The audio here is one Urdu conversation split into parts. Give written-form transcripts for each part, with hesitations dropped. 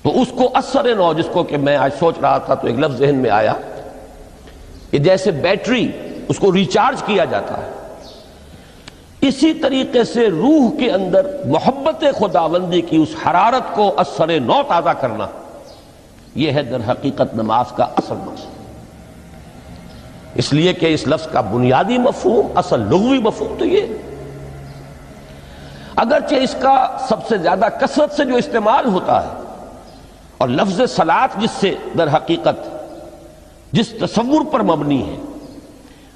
تو اس کو اثر نو، جس کو کہ میں آج سوچ رہا تھا تو ایک لفظ ذہن میں آیا کہ جیسے بیٹری اس کو ریچارج کیا جاتا ہے، اسی طریقے سے روح کے اندر محبت خداوندی کی اس حرارت کو اثر نو تازہ کرنا، یہ ہے در حقیقت نماز کا اصل مقصد۔ اس لیے کہ اس لفظ کا بنیادی مفہوم، اصل لغوی مفہوم تو یہ، اگرچہ اس کا سب سے زیادہ کثرت سے جو استعمال ہوتا ہے، اور لفظ صلاۃ جس سے در حقیقت جس تصور پر مبنی ہے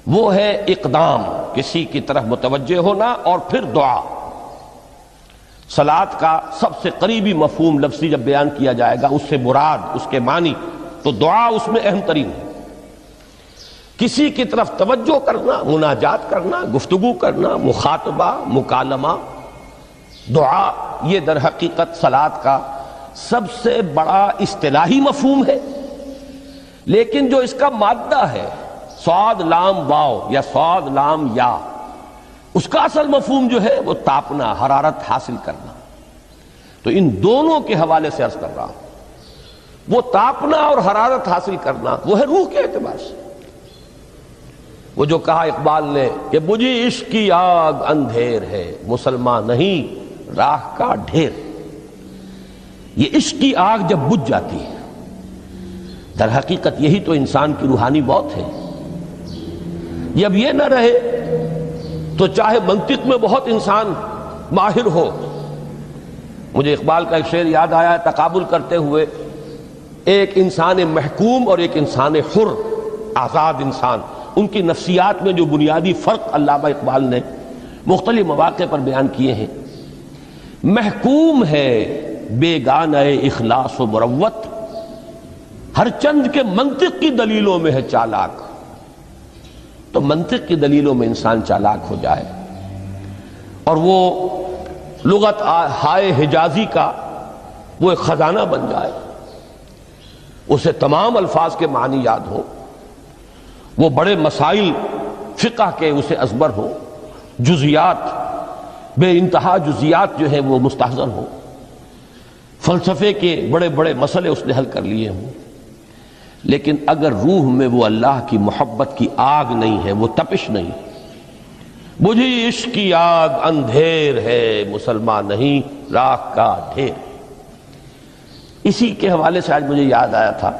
وہ ہے اقدام، کسی کی طرف متوجہ ہونا اور پھر دعا۔ صلاۃ کا سب سے قریبی مفہوم لفظی جب بیان کیا جائے گا، اس سے مراد، اس کے معنی تو دعا اس میں اہم ترین ہے۔ کسی کی طرف توجہ کرنا، مناجات کرنا، گفتگو کرنا، مخاطبہ، مکالمہ، دعا، یہ در حقیقت صلاۃ کا سب سے بڑا اصطلاحی مفہوم ہے۔ لیکن جو اس کا مادہ ہے، صاد لام واو یا صاد لام یا، اس کا اصل مفہوم جو ہے وہ تاپنا، حرارت حاصل کرنا۔ تو ان دونوں کے حوالے سے عرض کر رہا ہوں، وہ تاپنا اور حرارت حاصل کرنا وہ ہے روح کے اعتبار سے۔ وہ جو کہا اقبال نے کہ بجھی عشق کی آگ اندھیر ہے، مسلمان نہیں راہ کا ڈھیر۔ یہ عشق کی آگ جب بجھ جاتی ہے، در حقیقت یہی تو انسان کی روحانی موت ہے۔ جب یہ نہ رہے تو چاہے منطق میں بہت انسان ماہر ہو۔ مجھے اقبال کا ایک شعر یاد آیا ہے، تقابل کرتے ہوئے ایک انسان محکوم اور ایک انسان حر، آزاد انسان، ان کی نفسیات میں جو بنیادی فرق علامہ اقبال نے مختلف مواقع پر بیان کیے ہیں۔ محکوم ہے بیگانہ اخلاص و مروت، ہر چند کے منطق کی دلیلوں میں ہے چالاک۔ تو منطق کی دلیلوں میں انسان چالاک ہو جائے اور وہ لغت ہائے حجازی کا وہ ایک خزانہ بن جائے، اسے تمام الفاظ کے معنی یاد ہو، وہ بڑے مسائل فقہ کے اسے ازبر ہو، جزیات، بے انتہا جزیات جو ہیں وہ مستحضر ہو، فلسفے کے بڑے بڑے مسئلے اس نے حل کر لیے ہوں، لیکن اگر روح میں وہ اللہ کی محبت کی آگ نہیں ہے، وہ تپش نہیں، بجھی عشق کی آگ اندھیر ہے، مسلمان نہیں راہ کا ڈھیر۔ اسی کے حوالے سے آج مجھے یاد آیا تھا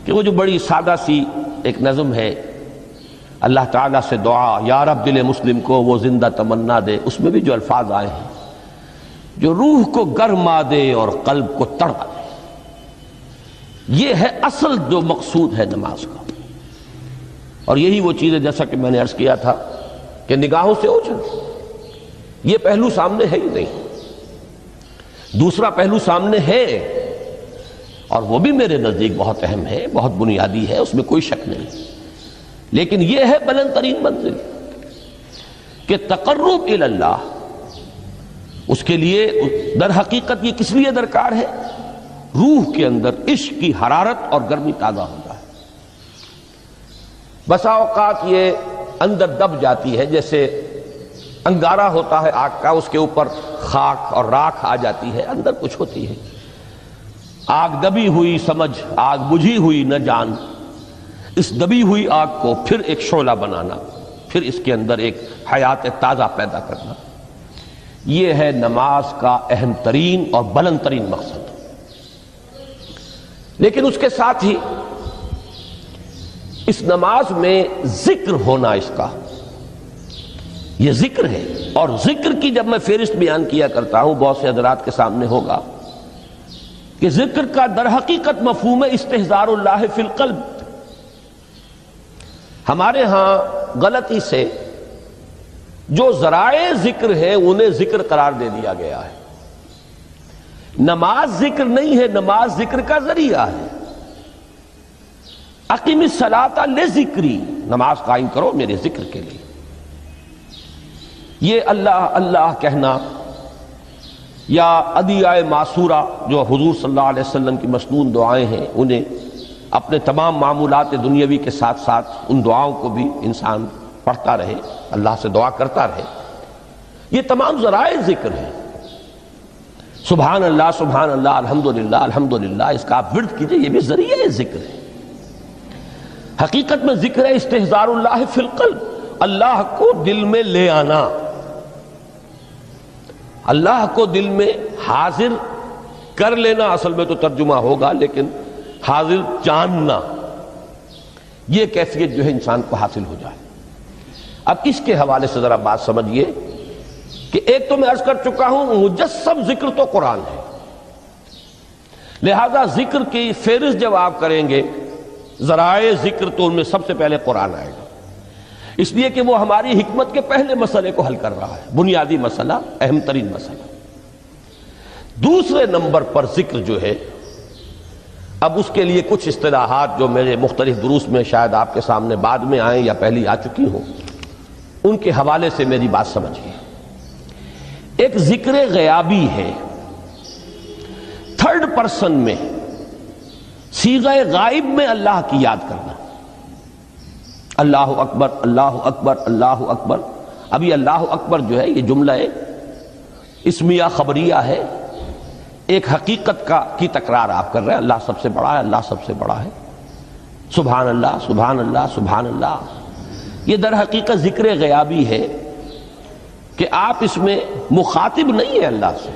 کہ وہ جو بڑی سادہ سی ایک نظم ہے، اللہ تعالیٰ سے دعا، یا رب دل مسلم کو وہ زندہ تمنا دے، اس میں بھی جو الفاظ آئے ہیں جو روح کو گرما دے اور قلب کو تڑپا دے، یہ ہے اصل جو مقصود ہے نماز کا۔ اور یہی وہ چیز ہے جیسا کہ میں نے عرض کیا تھا کہ نگاہوں سے اوجھل، یہ پہلو سامنے ہے ہی نہیں، دوسرا پہلو سامنے ہے اور وہ بھی میرے نزدیک بہت اہم ہے، بہت بنیادی ہے، اس میں کوئی شک نہیں، لیکن یہ ہے بلند ترین منزل کہ تقرب الی اللہ، اس کے لیے در حقیقت یہ کس لیے درکار ہے؟ روح کے اندر عشق کی حرارت اور گرمی تازہ ہو جائے۔ بسا اوقات یہ اندر دب جاتی ہے، جیسے انگارہ ہوتا ہے آگ کا، اس کے اوپر خاک اور راکھ آ جاتی ہے، اندر کچھ ہوتی ہے، آگ دبی ہوئی سمجھ، آگ بجھی ہوئی نہ جان، اس دبی ہوئی آگ کو پھر ایک شعلہ بنانا، پھر اس کے اندر ایک حیات تازہ پیدا کرنا، یہ ہے نماز کا اہم ترین اور بلند ترین مقصد۔ لیکن اس کے ساتھ ہی اس نماز میں ذکر ہونا، اس کا یہ ذکر ہے، اور ذکر کی جب میں فہرست بیان کیا کرتا ہوں بہت سے حضرات کے سامنے ہوگا کہ ذکر کا در حقیقت مفہوم ہے استحضار اللہ فی القلب۔ ہمارے ہاں غلطی سے جو ذرائع ذکر ہیں انہیں ذکر قرار دے دیا گیا ہے۔ نماز ذکر نہیں ہے، نماز ذکر کا ذریعہ ہے۔ اقیم الصلاۃ لذکری، نماز قائم کرو میرے ذکر کے لیے۔ یہ اللہ اللہ کہنا یا ادعیہ معصورہ جو حضور صلی اللہ علیہ وسلم کی مسنون دعائیں ہیں، انہیں اپنے تمام معمولات دنیاوی کے ساتھ ساتھ ان دعاؤں کو بھی انسان پڑھتا رہے، اللہ سے دعا کرتا رہے، یہ تمام ذرائع ذکر ہیں۔ سبحان اللہ الحمدللہ الحمدللہ، اس کا آپ ورد کیجئے، یہ بھی ذریعہ ذکر ہے۔ حقیقت میں ذکر ہے استحضار اللہ فی القلب، اللہ کو دل میں لے آنا، اللہ کو دل میں حاضر کر لینا، اصل میں تو ترجمہ ہوگا لیکن حاضر جاننا، یہ کیفیت جو ہے انسان کو حاصل ہو جائے۔ اب اس کے حوالے سے ذرا بات سمجھیے کہ ایک تو میں عرض کر چکا ہوں مجسم ذکر تو قرآن ہے، لہذا ذکر کی فہرست جب آپ کریں گے ذرائع ذکر تو ان میں سب سے پہلے قرآن آئے گا، اس لیے کہ وہ ہماری حکمت کے پہلے مسئلے کو حل کر رہا ہے، بنیادی مسئلہ، اہم ترین مسئلہ۔ دوسرے نمبر پر ذکر جو ہے، اب اس کے لیے کچھ اصطلاحات جو میرے مختلف دروس میں شاید آپ کے سامنے بعد میں آئیں یا پہلی آ چکی ہوں، ان کے حوالے سے میری بات سمجھیے۔ ایک ذکر غیابی ہے، تھرڈ پرسن میں، صیغہ غائب میں اللہ کی یاد کرنا، اللہ اکبر اللہ اکبر اللہ اکبر۔ ابھی اللہ اکبر جو ہے یہ جملہ اسمیہ خبریہ ہے، ایک حقیقت کی تکرار آپ کر رہے ہیں، اللہ سب سے بڑا ہے، اللہ سب سے بڑا ہے، سبحان اللہ سبحان اللہ سبحان اللہ۔ یہ در حقیقت ذکر غیابی ہے کہ آپ اس میں مخاطب نہیں ہیں اللہ سے،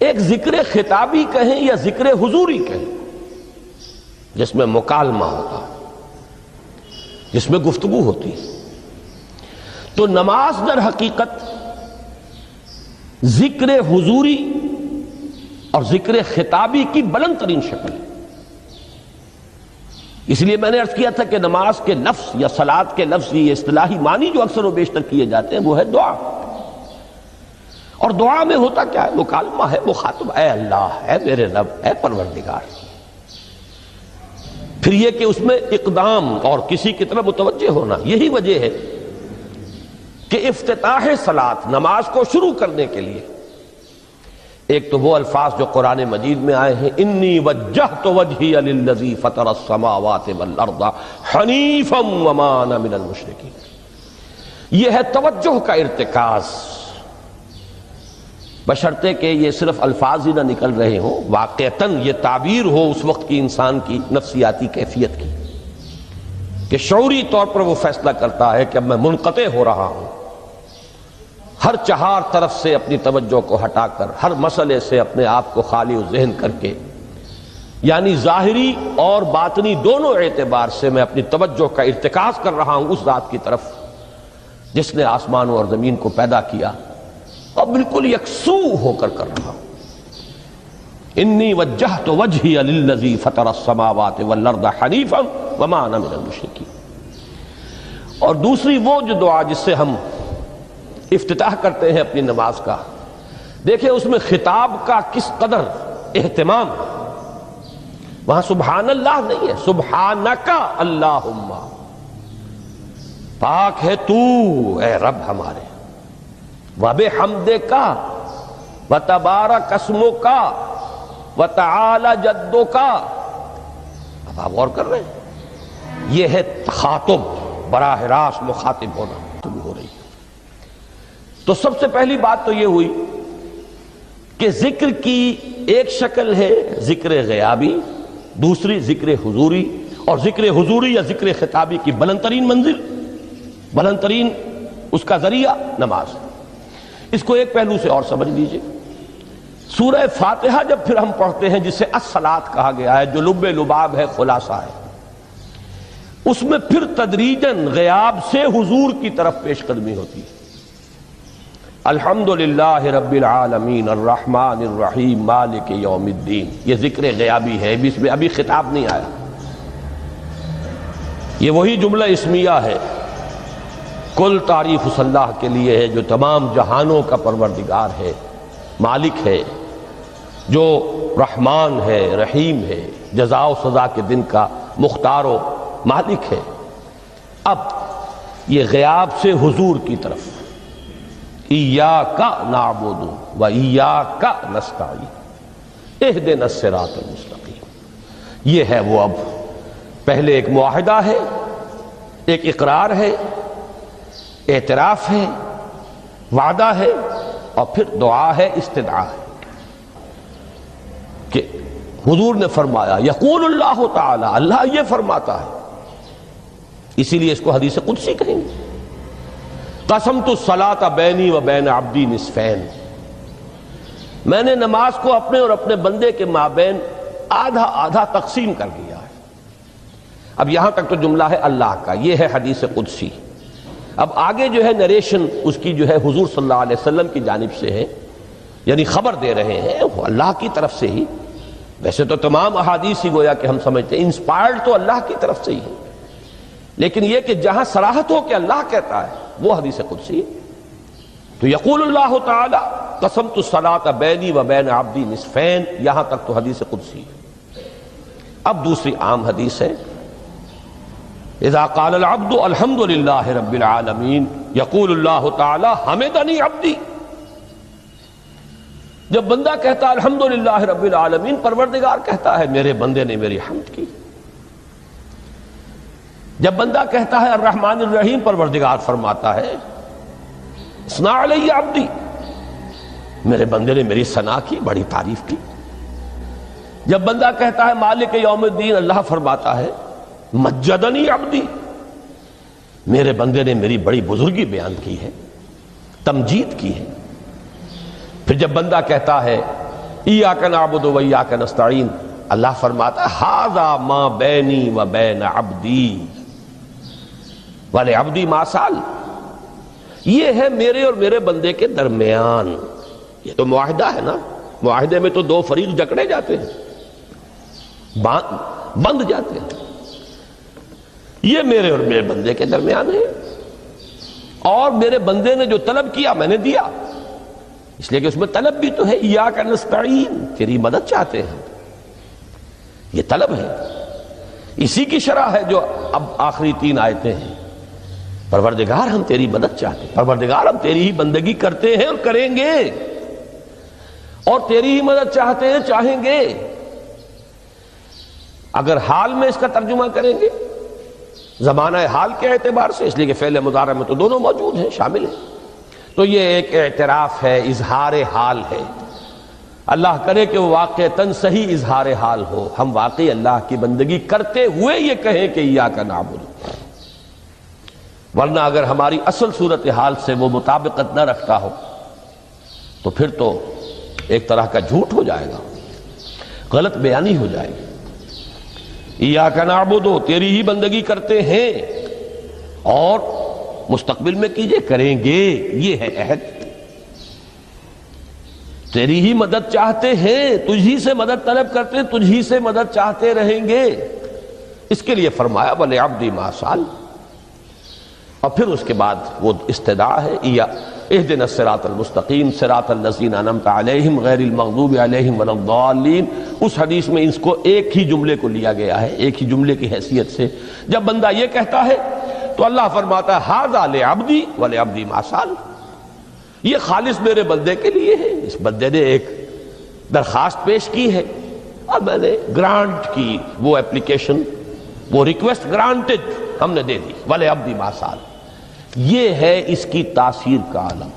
ایک ذکر خطابی کہیں یا ذکر حضوری کہیں جس میں مکالمہ ہوتا ہے، جس میں گفتگو ہوتی ہے۔ تو نماز در حقیقت ذکر حضوری اور ذکر خطابی کی بلند ترین شکل ہے۔ اس لیے میں نے عرض کیا تھا کہ نماز کے لفظ یا صلاۃ کے لفظ، یہ اصطلاحی معنی جو اکثر و بیشتر کیے جاتے ہیں وہ ہے دعا، اور دعا میں ہوتا کیا ہے؟ مکالمہ ہے، مخاطب، اے اللہ، اے میرے رب، اے پروردگار۔ پھر یہ کہ اس میں اقدام اور کسی کی طرف متوجہ ہونا، یہی وجہ ہے کہ افتتاح صلاۃ، نماز کو شروع کرنے کے لیے ایک تو وہ الفاظ جو قرآن مجید میں آئے ہیں، انی وجہت وجہی للذی فطر السماوات والارض حنیفا وما انا من المشرکین، یہ ہے توجہ کا ارتکاز، بشرطے کہ یہ صرف الفاظ ہی نہ نکل رہے ہوں، واقعتاً یہ تعبیر ہو اس وقت کی انسان کی نفسیاتی کیفیت کی، کہ شعوری طور پر وہ فیصلہ کرتا ہے کہ اب میں منقطع ہو رہا ہوں، ہر چہار طرف سے اپنی توجہ کو ہٹا کر، ہر مسئلے سے اپنے آپ کو خالی و ذہن کر کے، یعنی ظاہری اور باطنی دونوں اعتبار سے میں اپنی توجہ کا ارتکاز کر رہا ہوں اس ذات کی طرف جس نے آسمانوں اور زمین کو پیدا کیا، اور بالکل یکسو ہو کر رہا ہوں۔ انی وجہت وجہی للذی فطر السماوات والارض حنیفا وما انا من المشرکین۔ اور دوسری وہ جو دعا جس سے ہم افتتاح کرتے ہیں اپنی نماز کا، دیکھیں اس میں خطاب کا کس قدر اہتمام، وہاں سبحان اللہ نہیں ہے، سبحانک اللہم، پاک ہے تو اے رب ہمارے، وبحمدک وتبارک اسمک وتعالی جدک۔ اب آپ غور کر رہے ہیں، یہ ہے تخاطب، براہ راست مخاطب ہونا شروع ہو رہی ہے۔ تو سب سے پہلی بات تو یہ ہوئی کہ ذکر کی ایک شکل ہے ذکر غیابی، دوسری ذکر حضوری، اور ذکر حضوری یا ذکر خطابی کی بلند ترین منزل، بلند ترین اس کا ذریعہ نماز۔ اس کو ایک پہلو سے اور سمجھ لیجئے، سورہ فاتحہ جب پھر ہم پڑھتے ہیں جسے الصلاۃ کہا گیا ہے، جو لب لباب ہے، خلاصہ ہے، اس میں پھر تدریجاً غیاب سے حضور کی طرف پیش قدمی ہوتی ہے۔ الحمدللہ رب العالمین الرحمن الرحیم مالک یوم الدین، یہ ذکر غیابی ہے، اس میں ابھی خطاب نہیں آیا، یہ وہی جملہ اسمیہ ہے، کل تعریف اس اللہ کے لیے ہے جو تمام جہانوں کا پروردگار ہے، مالک ہے، جو رحمان ہے، رحیم ہے، جزا و سزا کے دن کا مختار و مالک ہے۔ اب یہ غیاب سے حضور کی طرف، ایاک نعبد و ایاک نستعین اہدنا الصراط المستقیم، یہ ہے وہ۔ اب پہلے ایک معاہدہ ہے، ایک اقرار ہے، اعتراف ہے، وعدہ ہے، اور پھر دعا ہے، استدعا ہے کہ حضور نے فرمایا یقول اللہ تعالی، اللہ یہ فرماتا ہے، اسی لیے اس کو حدیث قدسی کہیں گے۔ قسمت الصلاۃ بینی و بین عبدی نصفین، میں نے نماز کو اپنے اور اپنے بندے کے مابین آدھا آدھا تقسیم کر دیا ہے۔ اب یہاں تک تو جملہ ہے اللہ کا، یہ ہے حدیث قدسی۔ اب آگے جو ہے نریشن اس کی جو ہے حضور صلی اللہ علیہ وسلم کی جانب سے ہے، یعنی خبر دے رہے ہیں وہ اللہ کی طرف سے ہی۔ ویسے تو تمام احادیث ہی گویا کہ ہم سمجھتے ہیں انسپائرڈ تو اللہ کی طرف سے ہی ہے، لیکن یہ کہ جہاں صراحت ہو کہ اللہ کہتا ہے وہ حدیث قدسی ہے۔ تو یقول اللہ تعالی قسمت الصلاۃ بینی و بین عبدی نصفین، یہاں تک تو حدیث قدسی ہے۔ اب دوسری عام حدیث ہے، اذا قال العبد الحمد للہ رب العالمین یقول اللہ تعالی حمدنی عبدی، جب بندہ کہتا ہے الحمدللہ رب العالمین، پروردگار کہتا ہے میرے بندے نے میری حمد کی۔ جب بندہ کہتا ہے الرحمن الرحیم، پروردگار فرماتا ہے اثنا علی عبدی، میرے بندے نے میری ثنا کی، بڑی تعریف کی۔ جب بندہ کہتا ہے مالک یوم الدین، اللہ فرماتا ہے مجدنی عبدی، میرے بندے نے میری بڑی بزرگی بیان کی ہے، تمجید کی ہے۔ پھر جب بندہ کہتا ہے ایاک نعبد و ایاک نستعین، اللہ فرماتا ہے ھذا ما بینی و بین عبدی ولعبدی ما سأل، یہ ہے میرے اور میرے بندے کے درمیان۔ یہ تو معاہدہ ہے نا، معاہدے میں تو دو فریق جکڑے جاتے ہیں، بند جاتے ہیں، یہ میرے اور میرے بندے کے درمیان ہے، اور میرے بندے نے جو طلب کیا میں نے دیا، اس لیے کہ اس میں طلب بھی تو ہے، ایاک نستعین، تیری مدد چاہتے ہیں، یہ طلب ہے۔ اسی کی شرح ہے جو اب آخری 3 آیتیں ہیں، پروردگار ہم تیری مدد چاہتے ہیں، پروردگار ہم تیری ہی بندگی کرتے ہیں اور کریں گے، اور تیری ہی مدد چاہتے ہیں، چاہیں گے۔ اگر حال میں اس کا ترجمہ کریں گے زمانہ حال کے اعتبار سے، اس لیے کہ فعل مضارع میں تو دونوں موجود ہیں، شامل ہیں، تو یہ ایک اعتراف ہے، اظہار حال ہے۔ اللہ کرے کہ وہ واقعتاً صحیح اظہار حال ہو، ہم واقعی اللہ کی بندگی کرتے ہوئے یہ کہیں کہ ایاک نعبد، ورنہ اگر ہماری اصل صورتحال سے وہ مطابقت نہ رکھتا ہو تو پھر تو ایک طرح کا جھوٹ ہو جائے گا، غلط بیانی ہو جائے گی۔ ایاک نعبد، تیری ہی بندگی کرتے ہیں، اور مستقبل میں کیجئے، کریں گے، یہ ہے عہد، تیری ہی مدد چاہتے ہیں، تجھی سے مدد طلب کرتے ہیں، تجھی سے مدد چاہتے رہیں گے۔ اس کے لیے فرمایا وَلِعَبْدِ مَا سَأَلَ، اور پھر اس کے بعد وہ استدعا ہے اهدنا الصراط المستقیم صراط الذین انعمت علیہم غیر المغضوب علیہم ولا الضالین۔ اس حدیث میں اس کو ایک ہی جملے کو لیا گیا ہے، ایک ہی جملے کی حیثیت سے۔ جب بندہ یہ کہتا ہے تو اللہ فرماتا ہے ھذا لعبدی ولعبدی ما سأل، یہ خالص میرے بندے کے لیے ہے، اس بندے نے ایک درخواست پیش کی ہے اور میں نے گرانٹ کی، وہ اپلیکیشن، وہ ریکویسٹ گرانٹڈ ہم نے دے دی، ولعبدی ما سأل۔ یہ ہے اس کی تاثیر کا عالم،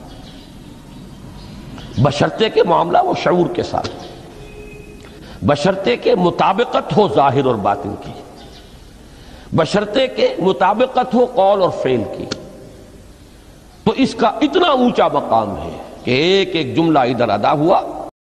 بشرطے کے معاملہ وہ شعور کے ساتھ، بشرطے کے مطابقت ہو ظاہر اور باطن کی، بشرطے کے مطابقت ہو قول اور فعل کی، تو اس کا اتنا اونچا مقام ہے کہ ایک ایک جملہ ادھر ادا ہوا